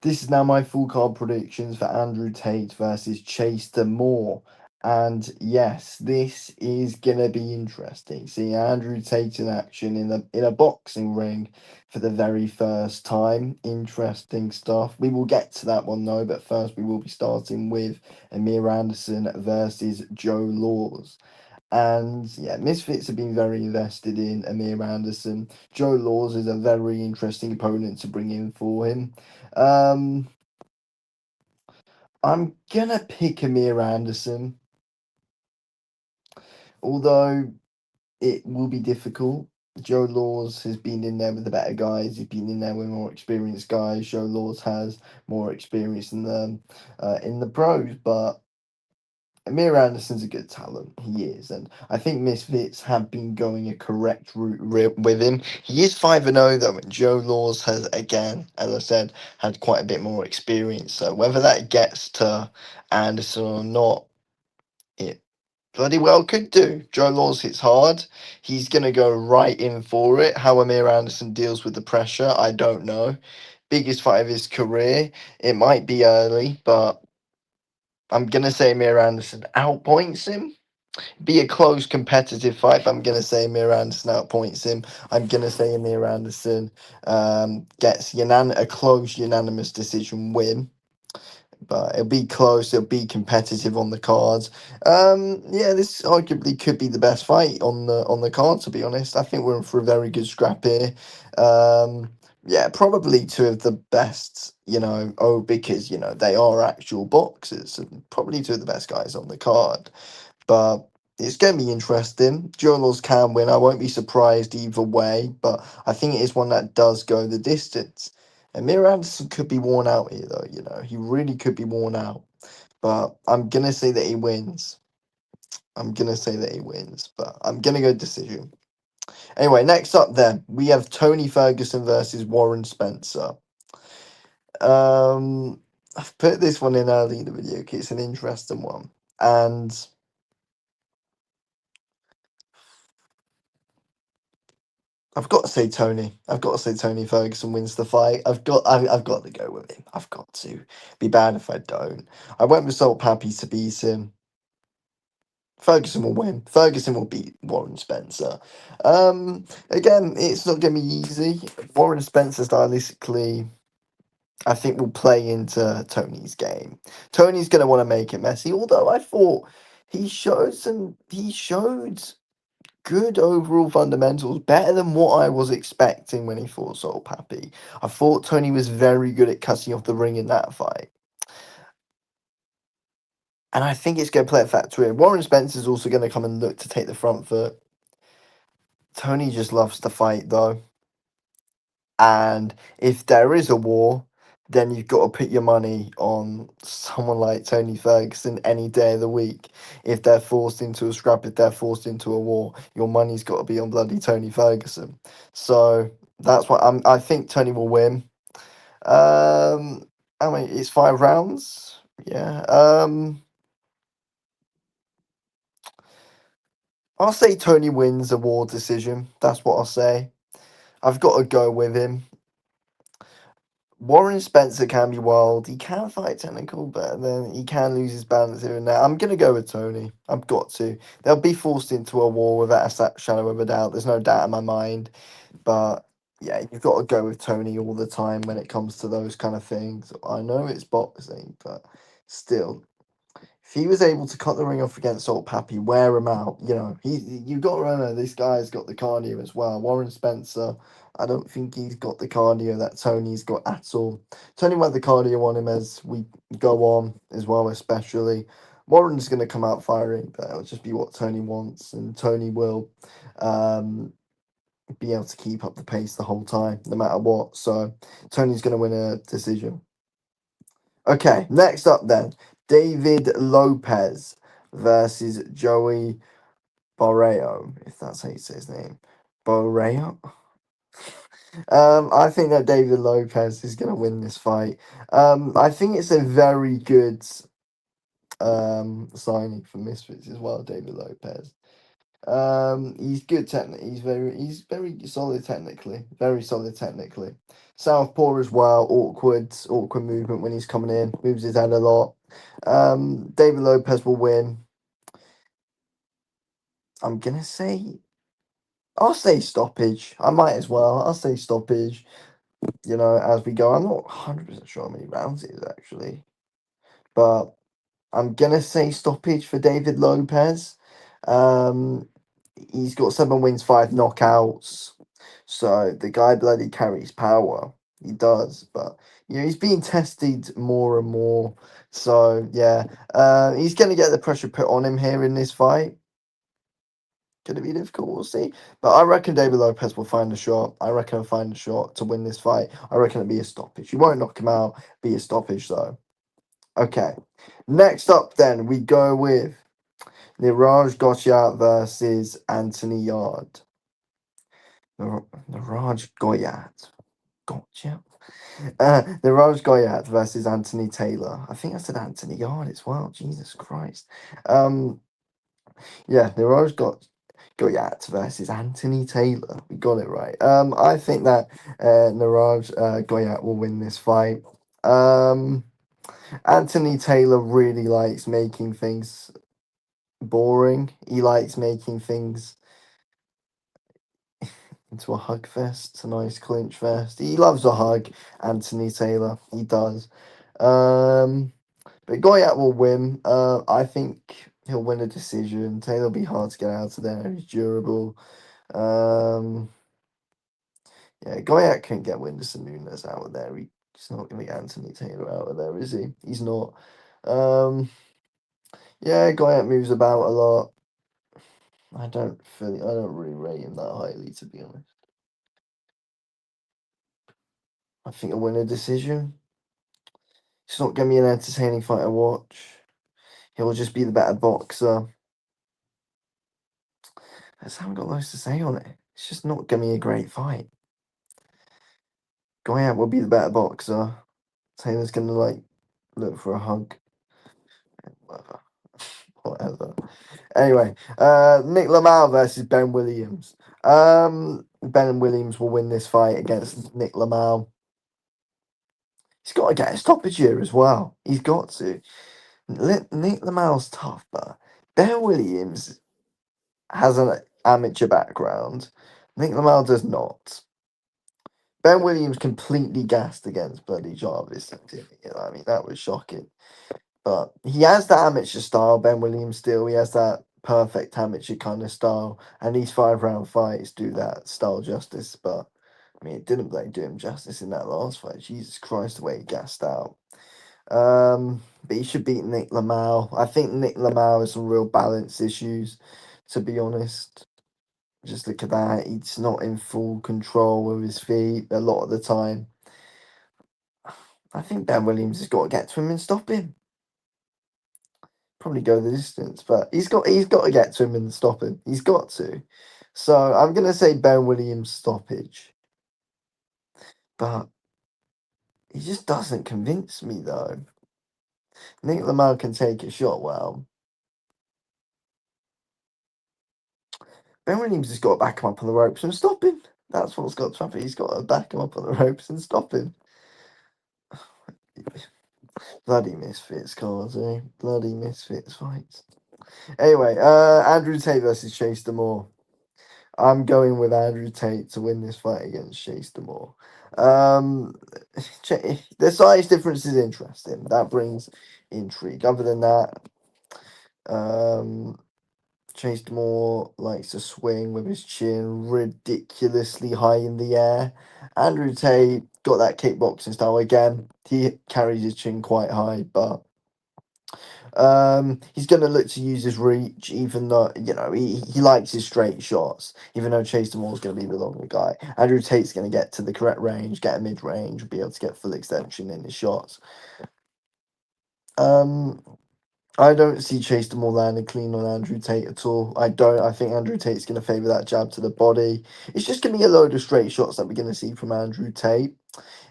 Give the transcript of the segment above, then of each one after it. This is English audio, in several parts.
This is now my full card predictions for Andrew Tate versus Chase DeMoor. And yes, this is gonna be interesting. See Andrew Tate in action in a boxing ring for the very first time. Interesting stuff. We will get to that one though, but first we will be starting with Amir Anderson versus Joe Laws. And yeah, Misfits have been very invested in Amir Anderson. Joe Laws is a very interesting opponent to bring in for him. Um, I'm gonna pick Amir Anderson, although it will be difficult. Joe Laws has been in there with the better guys. He's been in there with more experienced guys. Joe Laws has more experience in the pros, but Amir Anderson's a good talent. He is, and I think Misfits have been going a correct route with him. He is 5-0 though, and Joe Laws has again, as I said, had quite a bit more experience. So whether that gets to Anderson or not, it bloody well could do. Joe Laws hits hard. He's gonna go right in for it. How Amir Anderson deals with the pressure, I don't know. Biggest fight of his career. It might be early, but I'm gonna say Amir Anderson outpoints him. Be a close competitive fight, but I'm going to say Amir Anderson outpoints him. I'm going to say Amir Anderson gets a close unanimous decision win. But it'll be close. It'll be competitive on the cards. Yeah, this arguably could be the best fight on the card. To be honest, I think we're in for a very good scrap here. Yeah, probably two of the best. Because they are actual boxers, and probably two of the best guys on the card. But it's going to be interesting. Journals can win. I won't be surprised either way, but I think it is one that does go the distance. And Mir Anderson could be worn out here, though. He really could be worn out. But I'm gonna say that he wins. But I'm gonna go decision. Anyway, next up, then we have Tony Ferguson versus Warren Spencer. I've put this one in early in the video because it's an interesting one, and I've got to say Tony. I've got to say Tony Ferguson wins the fight. I've got to go with him. I've got to. Be bad if I don't. I went with Salt Pappy to beat him. Ferguson will win. Ferguson will beat Warren Spencer. Again, it's not going to be easy. Warren Spencer stylistically, I think, will play into Tony's game. Tony's going to want to make it messy. Although I thought he showed good overall fundamentals, better than what I was expecting when he fought Soul Pappy. I thought Tony was very good at cutting off the ring in that fight. And I think it's going to play a factor in. Warren Spencer's also going to come and look to take the front foot. Tony just loves to fight, though. And if there is a war, then you've got to put your money on someone like Tony Ferguson any day of the week. If they're forced into a scrap, if they're forced into a war, your money's got to be on bloody Tony Ferguson. So that's why I think Tony will win. I mean, it's 5 rounds. Yeah. I'll say Tony wins a war decision. That's what I'll say. I've got to go with him. Warren Spencer can be wild. He can fight technical, but then he can lose his balance here and there. I'm going to go with Tony. I've got to. They'll be forced into a war without a shadow of a doubt. There's no doubt in my mind. But yeah, you've got to go with Tony all the time when it comes to those kind of things. I know it's boxing, but still, if he was able to cut the ring off against Salt Pappy, wear him out, you've got to remember this guy's got the cardio as well. Warren Spencer, I don't think he's got the cardio that Tony's got at all. Tony will have the cardio on him as we go on as well, especially. Warren's going to come out firing, but it'll just be what Tony wants, and Tony will be able to keep up the pace the whole time, no matter what. So Tony's going to win a decision. Okay, next up then, David Lopez versus Joey Borreo, if that's how you say his name. Borreo? I think that David Lopez is going to win this fight. I think it's a very good signing for Misfits as well, David Lopez. He's good he's very solid technically. Very solid technically. Southpaw as well, awkward movement when he's coming in, moves his head a lot. David Lopez will win. I'm gonna say I'll say stoppage. I might as well. I'll say stoppage, as we go. I'm not 100% sure how many rounds it is actually. But I'm gonna say stoppage for David Lopez. Um, he's got 7 wins, 5 knockouts. So the guy bloody carries power. He does, but he's being tested more and more. So yeah, he's gonna get the pressure put on him here in this fight. Gonna be difficult, we'll see. But I reckon David Lopez will find a shot. I reckon he'll find a shot to win this fight. I reckon it'll be a stoppage. He won't knock him out, be a stoppage though. Okay. Next up, then, we go with Niraj Gosha versus Anthony Yard. Niraj Goyat. Gotcha. Niraj Goyat versus Anthony Taylor. I think I said Anthony Yard as well. Jesus Christ. Yeah, Goyat versus Anthony Taylor. We got it right. I think that Niraj Goyat will win this fight. Anthony Taylor really likes making things boring. He likes making things into a hug fest, a nice clinch fest. He loves a hug, Anthony Taylor. He does. But Goyat will win. I think he'll win a decision. Taylor will be hard to get out of there. He's durable. Um, yeah, Goyat can't get Whindersson Nunes out of there. He's not going to get Anthony Taylor out of there, is he? He's not. Yeah, Goyat moves about a lot. I don't really rate him that highly, to be honest. I think he'll win a decision. It's not going to be an entertaining fight to watch. He'll just be the better boxer. I just haven't got loads to say on it. It's just not going to be a great fight. Goyat will be the better boxer. Taylor's going to, look for a hug. Whatever. Whatever. Anyway, Nick Lamau versus Ben Williams. Ben Williams will win this fight against Nick Lamau. He's got to get a stoppage here as well. He's got to. Nick Lamau's tough, but Ben Williams has an amateur background. Nick Lamau does not. Ben Williams completely gassed against bloody Jarvis. I mean, that was shocking. But he has that amateur style, Ben Williams still. He has that perfect amateur kind of style. And these 5 round fights do that style justice. But, I mean, it didn't do him justice in that last fight. Jesus Christ, the way he gassed out. But he should beat Nick Lamau. I think Nick Lamau has some real balance issues, to be honest. Just look at that. He's not in full control of his feet a lot of the time. I think Ben Williams has got to get to him and stop him. Probably go the distance, but he's got to get to him and stop him. He's got to. So I'm gonna say Ben Williams stoppage. But he just doesn't convince me though. Nick Lamau can take a shot well. Ben Williams has got to back him up on the ropes and stop him. That's what's got to happen. He's got to back him up on the ropes and stop him. Bloody misfits cards, eh? Bloody misfits fights. Anyway, Andrew Tate versus Chase DeMoor. I'm going with Andrew Tate to win this fight against Chase DeMoor. The size difference is interesting. That brings intrigue. Other than that, Chase DeMoor likes to swing with his chin ridiculously high in the air. Andrew Tate got that kickboxing style again. He carries his chin quite high, but he's going to look to use his reach, even though, he likes his straight shots, even though Chase DeMoor is going to be the longer guy. Andrew Tate's going to get to the correct range, get a mid-range, be able to get full extension in his shots. I don't see Chase DeMoor landing clean on Andrew Tate at all. I don't. I think Andrew Tate's going to favour that jab to the body. It's just going to be a load of straight shots that we're going to see from Andrew Tate,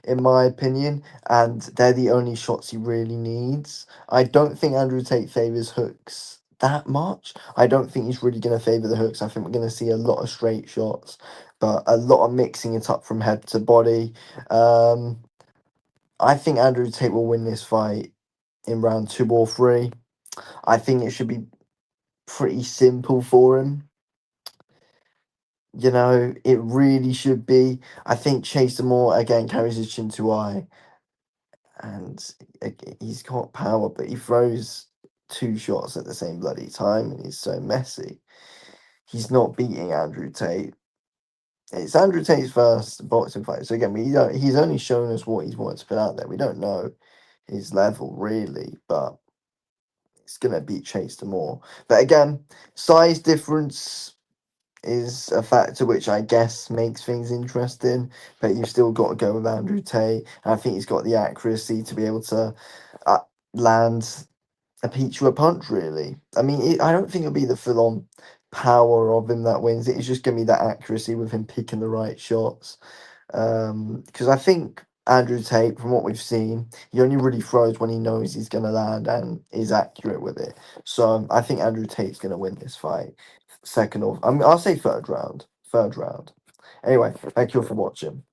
in my opinion, and they're the only shots he really needs. I don't think Andrew Tate favours hooks that much. I don't think he's really going to favour the hooks. I think we're going to see a lot of straight shots, but a lot of mixing it up from head to body. I think Andrew Tate will win this fight in round 2 or 3. I think it should be pretty simple for him. You know, it really should be. I think Chase DeMoor again carries his chin too high, and he's got power, but he throws 2 shots at the same bloody time, and he's so messy. He's not beating Andrew Tate. It's Andrew Tate's first boxing fight, so again, he's only shown us what he's wanted to put out there. We don't know his level really, but it's gonna beat Chase DeMoor. But again, size difference is a factor which I guess makes things interesting, but you've still got to go with Andrew Tate. I think he's got the accuracy to be able to uh, land a peach with a punch, really. I mean, I don't think it'll be the full-on power of him that wins. It's just going to be that accuracy with him picking the right shots. Because I think Andrew Tate, from what we've seen, he only really throws when he knows he's going to land and is accurate with it. So I think Andrew Tate's going to win this fight. I'll say third round. Third round. Anyway, thank you all for watching.